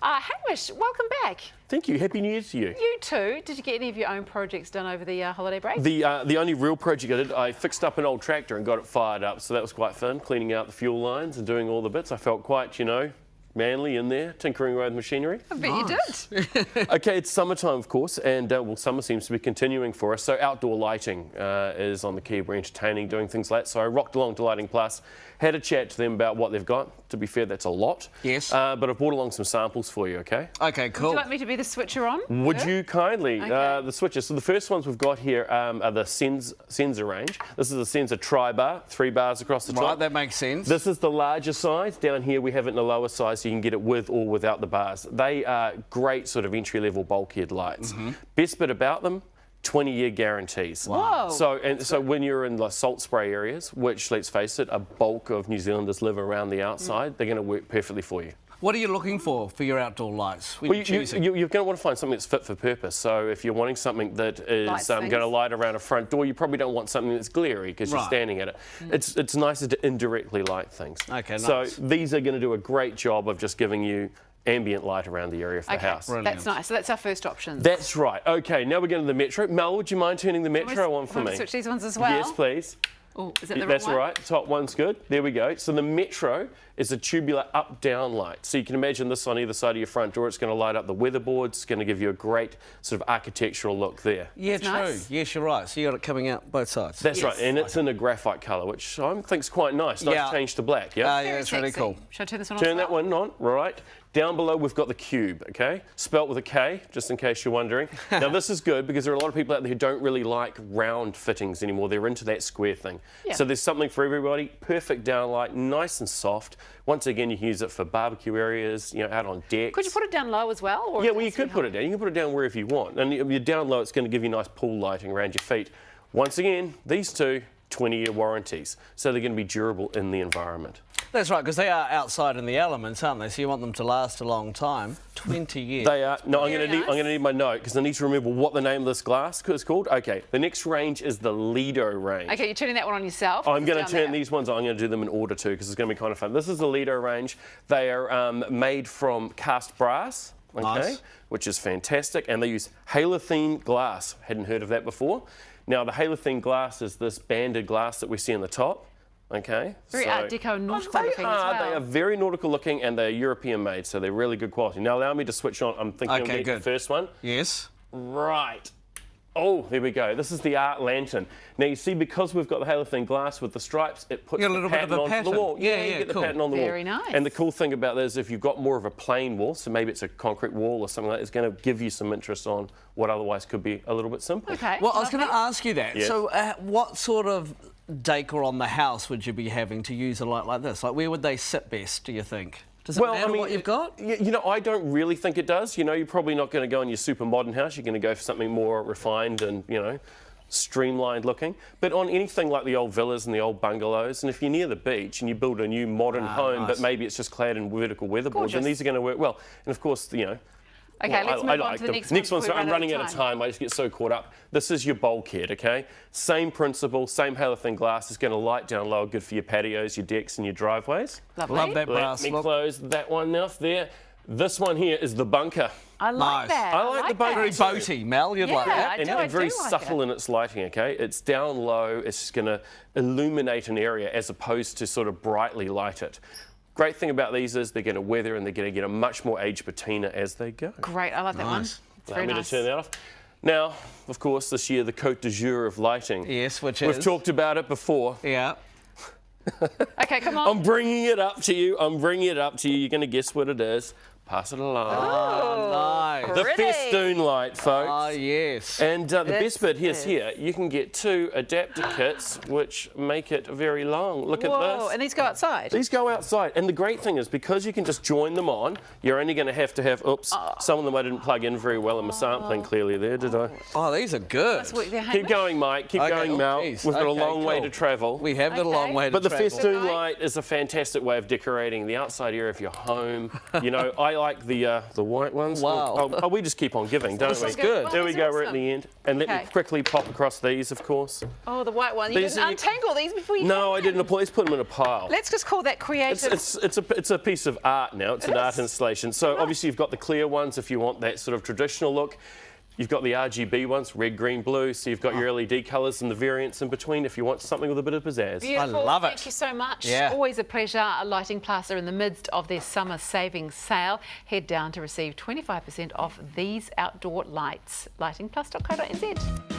Hamish, welcome back. Thank you. Happy New Year to you. You too. Did you get any of your own projects done over the holiday break? The only real project I did, I fixed up an old tractor and got it fired up, so that was quite fun, cleaning out the fuel lines and doing all the bits. I felt quite, manly in there, tinkering away with machinery. I bet you did. Okay, it's summertime, of course, and summer seems to be continuing for us. So outdoor lighting is on the key. We're entertaining, doing things like that. So I rocked along to Lightingplus, had a chat to them about what they've got. To be fair, that's a lot. Yes. But I've brought along some samples for you, okay? Okay, cool. Would you like me to be the switcher on? Would you kindly? Okay. The switches. So the first ones we've got here are the Sensor range. This is a Sensor tri-bar, 3 bars across the top. Right, that makes sense. This is the larger size. Down here we have it in the lower size, so you can get it with or without the bars. They are great sort of entry-level bulkhead lights. Best bit about them, 20-year guarantees. Wow. So when you're in the salt spray areas, which, let's face it, a bulk of New Zealanders live around the outside, they're going to work perfectly for you. What are you looking for your outdoor lights? Well, you're going to want to find something that's fit for purpose. So if you're wanting something that is going to light around a front door, you probably don't want something that's glary because you're standing at it. It's nicer to indirectly light things. Okay, nice. So these are going to do a great job of just giving you ambient light around the area of the house. Brilliant. That's nice. So that's our first option. That's right. Okay, now we're going to the Metro. Mel, would you mind turning the Metro on for me? Switch these ones as well. Yes, please. Oh, is that the That's wrong one? right. Top one's good. There we go. So the Metro is a tubular up-down light. So you can imagine this on either side of your front door. It's going to light up the weatherboards. It's going to give you a great sort of architectural look there. Yeah, true. nice. Yes, you're right. So you got it coming out both sides. That's right. And it's in a graphite colour, which I think's quite nice. Nice change to black, yeah? Yeah, it's really Sexy. cool. Should I turn this one on? Turn that one on, right. Down below, we've got the Cube, okay? Spelt with a K, just in case you're wondering. Now, this is good because there are a lot of people out there who don't really like round fittings anymore. They're into that square thing. Yeah. So there's something for everybody. Perfect downlight, nice and soft. Once again, you can use it for barbecue areas, out on decks. Could you put it down low as well? Or Yeah, well, you could put it down. You can put it down wherever you want. And you're down low, it's going to give you nice pool lighting around your feet. Once again, these two, 20-year warranties. So they're going to be durable in the environment. That's right, because they are outside in the elements, aren't they? So you want them to last a long time. 20 years. They are. No, I'm Very going nice. to need my note because I need to remember what the name of this glass is called. Okay, the next range is the Lido range. Okay, you're turning that one on yourself. I'm going Down to turn there. these ones on. I'm going to do them in order too because it's going to be kind of fun. This is the Lido range. They are made from cast brass, okay, Nice. which is fantastic, and they use halothene glass. Hadn't heard of that before. Now, the halothene glass is this banded glass that we see on the top. Okay. Very Art Deco and nautical They looking as well. are very nautical looking and they're European made, so they're really good quality. Now allow me to switch on. I'm thinking Okay, of good. the first one. Yes. Right. Oh, there we go. This is the art lantern. Now you see, because we've got the halothane glass with the stripes, it puts You got a the little bit pattern of a onto pattern. the wall. Yeah, you yeah, get cool. the pattern on the wall. Very nice. And the cool thing about that is if you've got more of a plain wall, so maybe it's a concrete wall or something like that, it's going to give you some interest on what otherwise could be a little bit simple. Okay. Well, I was going to lovely. ask you that. Yes. So what sort of decor on the house would you be having to use a light like this? Like, where would they sit best, do you think? Does it matter what you've got? I don't really think it does. You're probably not going to go in your super modern house. You're going to go for something more refined and, streamlined looking. But on anything like the old villas and the old bungalows, and if you're near the beach and you build a new modern home, nice. but maybe it's just clad in vertical weatherboards, Gorgeous. then these are going to work well. And of course, Okay, let's move on to the next one. Next one, before we sorry, I'm run running out of time. I just get so caught up. This is your bulkhead, okay? Same principle, same halothane glass. It's going to light down low, good for your patios, your decks, and your driveways. Lovely. Love that Let brass me look. close that one now. There. This one here is the bunker. I like Nice. that. I like the bunker Very too. boaty, Mel. You'd like Yeah, that. I do, And very like subtle it. in its lighting, okay? It's down low. It's just going to illuminate an area as opposed to sort of brightly light it. Great thing about these is they're going to weather and they're going to get a much more aged patina as they go. Great, I like that one. Nice. It's Allow very me nice. to turn that off. Now, of course, this year, the Côte de Jour of lighting. Yes, which We've is? talked about it before. Yeah. Okay, come on. I'm bringing it up to you. You're going to guess what it is. Pass it along. Oh, nice. The pretty. festoon light, folks. Oh, yes. And the This best bit is is- here. You can get 2 adapter kits, which make it very long. Look Whoa, at this. and these go outside. These go outside. And the great thing is, because you can just join them on, you're only going to have, some of them I didn't plug in very well in my sampling clearly there, did I? Oh, these are good. That's what they're Keep going, Mike. Keep Okay, going, oh, Mel. geez. We've got a Okay, long way cool. to travel. We have got a long Okay. way to But the travel. festoon Good night. light is a fantastic way of decorating the outside area of your home. I like the white ones. Wow. Oh, we just keep on giving, don't we? is good. There we go, we're at awesome. the end. And let me Okay. quickly pop across these, of course. Oh, the white one. You These didn't are- untangle these before you No, I came in. didn't. Please put them in a pile. Let's just call that creative. It's a piece of art now. It's an art installation. So obviously you've got the clear ones if you want that sort of traditional look. You've got the RGB ones, red, green, blue. So you've got your LED colours and the variants in between if you want something with a bit of pizzazz. Beautiful. love it. Thank you so much. Yeah. Always a pleasure. Lightingplus are in the midst of their summer savings sale. Head down to receive 25% off these outdoor lights. Lightingplus.co.nz.